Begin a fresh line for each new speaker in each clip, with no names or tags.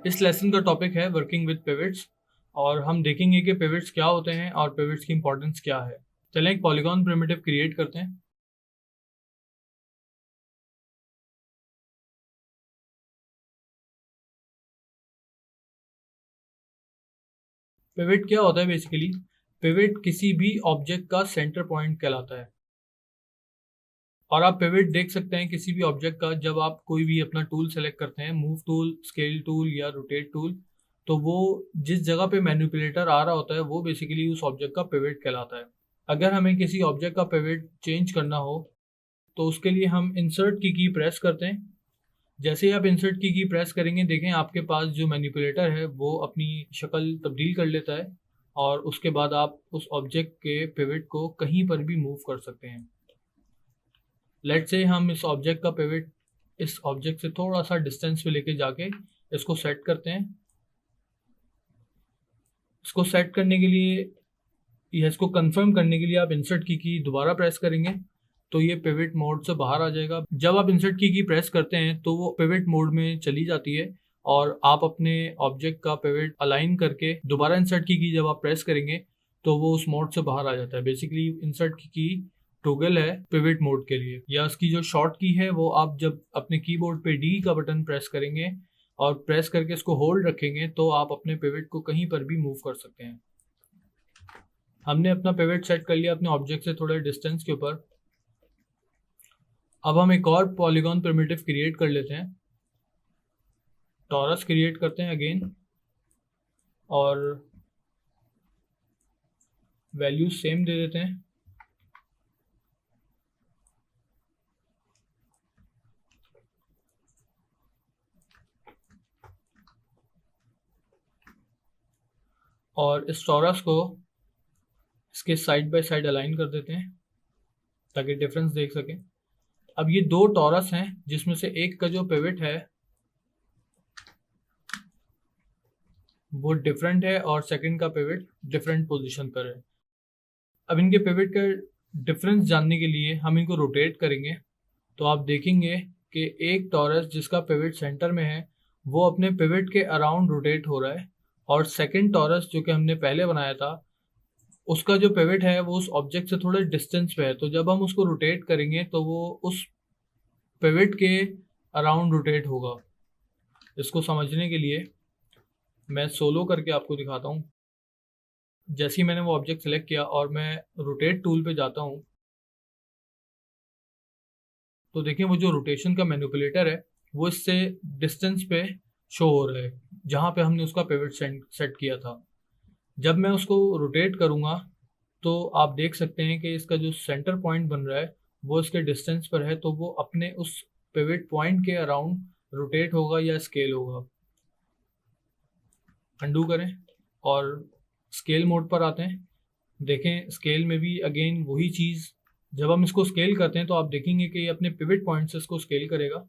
इस लेसन का टॉपिक है वर्किंग विद पिवट्स और हम देखेंगे कि पिवट्स क्या होते हैं और पिवट्स की इंपॉर्टेंस क्या है। चलें एक पॉलीगॉन प्रिमिटिव क्रिएट करते हैं। पिवट क्या होता है बेसिकली? पिवट किसी भी ऑब्जेक्ट का सेंटर पॉइंट कहलाता है। और आप पिवट देख सकते हैं किसी भी ऑब्जेक्ट का जब आप कोई भी अपना टूल सेलेक्ट करते हैं, मूव टूल, स्केल टूल या रोटेट टूल, तो वो जिस जगह पे मैनिपुलेटर आ रहा होता है वो बेसिकली उस ऑब्जेक्ट का पिवट कहलाता है। अगर हमें किसी ऑब्जेक्ट का पिवट चेंज करना हो तो उसके लिए हम इंसर्ट की प्रेस करते हैं। जैसे ही आप इंसर्ट की प्रेस करेंगे, देखें आपके पास जो मैनिपुलेटर है वो अपनी शक्ल तब्दील कर लेता है और उसके बाद आप उस ऑब्जेक्ट के पिवट को कहीं पर भी मूव कर सकते हैं। लेट्स से हम इस ऑब्जेक्ट का पिवट इस ऑब्जेक्ट से थोड़ा सा डिस्टेंस पे लेके जाके इसको सेट करते हैं। इसको सेट करने के लिए या इसको कंफर्म करने के लिए आप इंसर्ट की दोबारा प्रेस करेंगे तो ये पिवट मोड से बाहर आ जाएगा। जब आप इंसर्ट की प्रेस करते हैं तो वो पिवट मोड में चली जाती है और आप अपने ऑब्जेक्ट का पिवट अलाइन करके दोबारा इंसर्ट की जब आप प्रेस करेंगे तो वो उस मोड से बाहर आ जाता है। बेसिकली इंसर्ट की टोगल है पिवट मोड के लिए, या उसकी जो शॉर्ट की है वो आप जब अपने कीबोर्ड पे डी का बटन प्रेस करेंगे और प्रेस करके इसको होल्ड रखेंगे तो आप अपने पिवट को कहीं पर भी मूव कर सकते हैं। हमने अपना पिवट सेट कर लिया अपने ऑब्जेक्ट से थोड़े डिस्टेंस के ऊपर। अब हम एक और पॉलीगॉन प्रिमिटिव क्रिएट कर लेते हैं। टॉरस क्रिएट करते हैं अगेन और वैल्यूज सेम दे देते हैं। और इस टॉरस को इसके साइड बाय साइड अलाइन कर देते हैं ताकि डिफरेंस देख सकें। अब ये दो टॉरस हैं जिसमें से एक का जो पिवट है वो डिफरेंट है और सेकंड का पिवट डिफरेंट पोजीशन पर है। अब इनके पिवट का डिफरेंस जानने के लिए हम इनको रोटेट करेंगे तो आप देखेंगे कि एक टॉरस जिसका पिवट सेंटर में है वो अपने पिवट के अराउंड रोटेट हो रहा है और सेकंड टॉरस जो कि हमने पहले बनाया था उसका जो पिवट है वो उस ऑब्जेक्ट से थोड़े डिस्टेंस पे है। तो जब हम उसको रोटेट करेंगे तो वो उस पिवट के अराउंड रोटेट होगा। इसको समझने के लिए मैं सोलो करके आपको दिखाता हूँ। जैसे ही मैंने वो ऑब्जेक्ट सेलेक्ट किया और मैं रोटेट टूल पे जाता हूँ तो देखिए वो जो रोटेशन का मैनिपुलेटर है वो इससे डिस्टेंस पे शो हो रहा है जहाँ पे हमने उसका पिवट सेट किया था। जब मैं उसको रोटेट करूँगा तो आप देख सकते हैं कि इसका जो सेंटर पॉइंट बन रहा है वो इसके डिस्टेंस पर है, तो वो अपने उस पिवट पॉइंट के अराउंड रोटेट होगा या स्केल होगा। अंडू करें और स्केल मोड पर आते हैं। देखें स्केल में भी अगेन वही चीज़, जब हम इसको स्केल करते हैं तो आप देखेंगे कि ये अपने पिवट पॉइंट से इसको स्केल करेगा।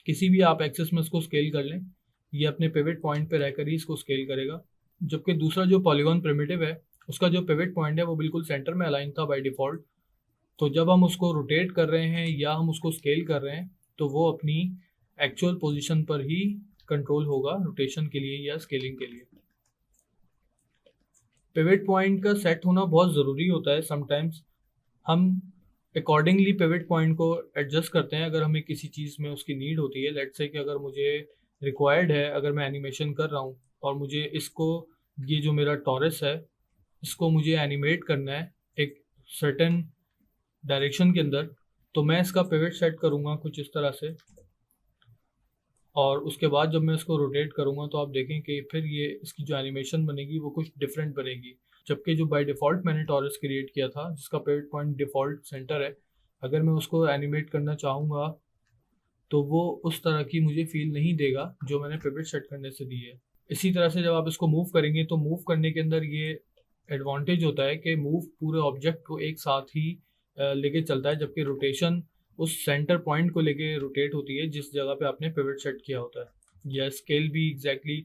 किसी भी आप एक्सेस में इसको स्केल कर लें, ये अपने पिवट पॉइंट पे रहकर ही इसको स्केल करेगा। जबकि दूसरा जो पॉलीगॉन प्रिमिटिव है उसका जो पिवट पॉइंट है वो बिल्कुल सेंटर में अलाइन था बाय डिफ़ॉल्ट। तो जब हम उसको रोटेट कर रहे हैं या हम उसको स्केल कर रहे हैं तो वो अपनी एक्चुअल पोजीशन पर ही कंट्रोल होगा रोटेशन के लिए या स्केलिंग के लिए। पिवट पॉइंट का सेट होना बहुत ज़रूरी होता है। समटाइम्स हम अकॉर्डिंगली पिवट पॉइंट को एडजस्ट करते हैं अगर हमें किसी चीज़ में उसकी नीड होती है। लेट्स से कि अगर मुझे रिक्वायर्ड है, अगर मैं एनिमेशन कर रहा हूँ और मुझे इसको, ये जो मेरा टॉरस है इसको मुझे एनिमेट करना है एक सर्टेन डायरेक्शन के अंदर, तो मैं इसका पिवट सेट करूँगा कुछ इस तरह से और उसके बाद जब मैं इसको रोटेट करूँगा तो आप देखें कि फिर ये इसकी जो एनिमेशन बनेगी वो कुछ डिफरेंट बनेगी। जबकि जो बाय डिफ़ॉल्ट मैंने टॉरस क्रिएट किया था जिसका पिवट पॉइंट डिफ़ॉल्ट सेंटर है, अगर मैं उसको एनिमेट करना चाहूँगा तो वो उस तरह की मुझे फील नहीं देगा जो मैंने पिवट सेट करने से दी है। इसी तरह से जब आप इसको मूव करेंगे तो मूव करने के अंदर ये एडवांटेज होता है कि मूव पूरे ऑब्जेक्ट को एक साथ ही लेके चलता है, जबकि रोटेशन उस सेंटर पॉइंट को लेके रोटेट होती है जिस जगह पे आपने पिवट सेट किया होता है। यह स्केल भी एग्जैक्टली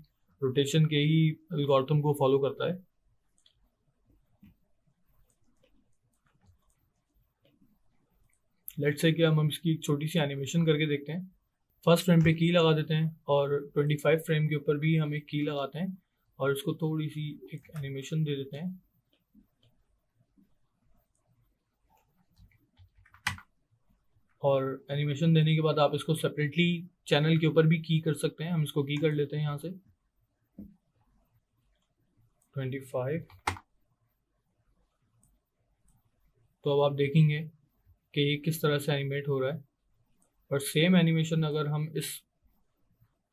रोटेशन के ही एल्गोरिथम को फॉलो करता है। लेट्स से कि हम इसकी एक छोटी सी एनिमेशन करके देखते हैं। फर्स्ट फ्रेम पे की लगा देते हैं और 25 फ्रेम के ऊपर भी हम एक की लगाते हैं और इसको थोड़ी सी एक एनिमेशन दे देते हैं। और एनिमेशन देने के बाद आप इसको सेपरेटली चैनल के ऊपर भी की कर सकते हैं। हम इसको की कर लेते हैं यहाँ से 25। तो अब आप देखेंगे कि ये किस तरह से एनिमेट हो रहा है। और सेम एनिमेशन अगर हम इस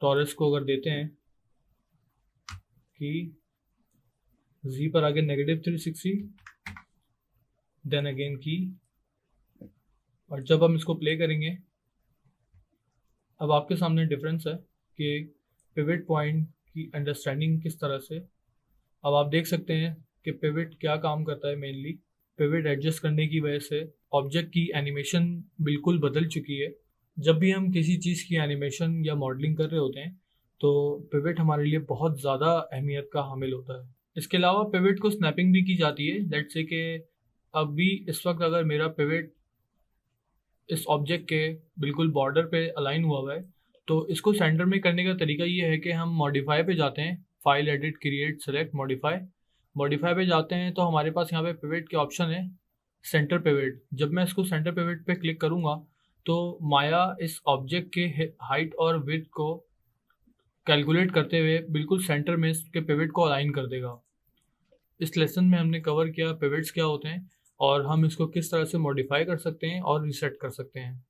टॉरस को अगर देते हैं कि Z पर आगे -360 देन अगेन की, और जब हम इसको प्ले करेंगे अब आपके सामने डिफरेंस है कि पिवट पॉइंट की अंडरस्टैंडिंग किस तरह से। अब आप देख सकते हैं कि पिवट क्या काम करता है। मेनली पिवट एडजस्ट करने की वजह से ऑब्जेक्ट की एनिमेशन बिल्कुल बदल चुकी है। जब भी हम किसी चीज़ की एनिमेशन या मॉडलिंग कर रहे होते हैं तो पिवट हमारे लिए बहुत ज़्यादा अहमियत का हामिल होता है। इसके अलावा पिवट को स्नैपिंग भी की जाती है। लेट्स से कि अभी इस वक्त अगर मेरा पिवट इस ऑब्जेक्ट के बिल्कुल बॉर्डर पे अलाइन हुआ है तो इसको सेंटर में करने का तरीका ये है कि हम मॉडिफाई पे जाते हैं, file edit create select modify पे जाते हैं तो हमारे पास यहाँ पे पिवट के ऑप्शन है सेंटर पिवट। जब मैं इसको सेंटर पिवट पे क्लिक करूँगा तो माया इस ऑब्जेक्ट के हाइट और विड्थ को कैलकुलेट करते हुए बिल्कुल सेंटर में इसके पिवट को अलाइन कर देगा। इस लेसन में हमने कवर किया पिवट्स क्या होते हैं और हम इसको किस तरह से मॉडिफाई कर सकते हैं और रीसेट कर सकते हैं।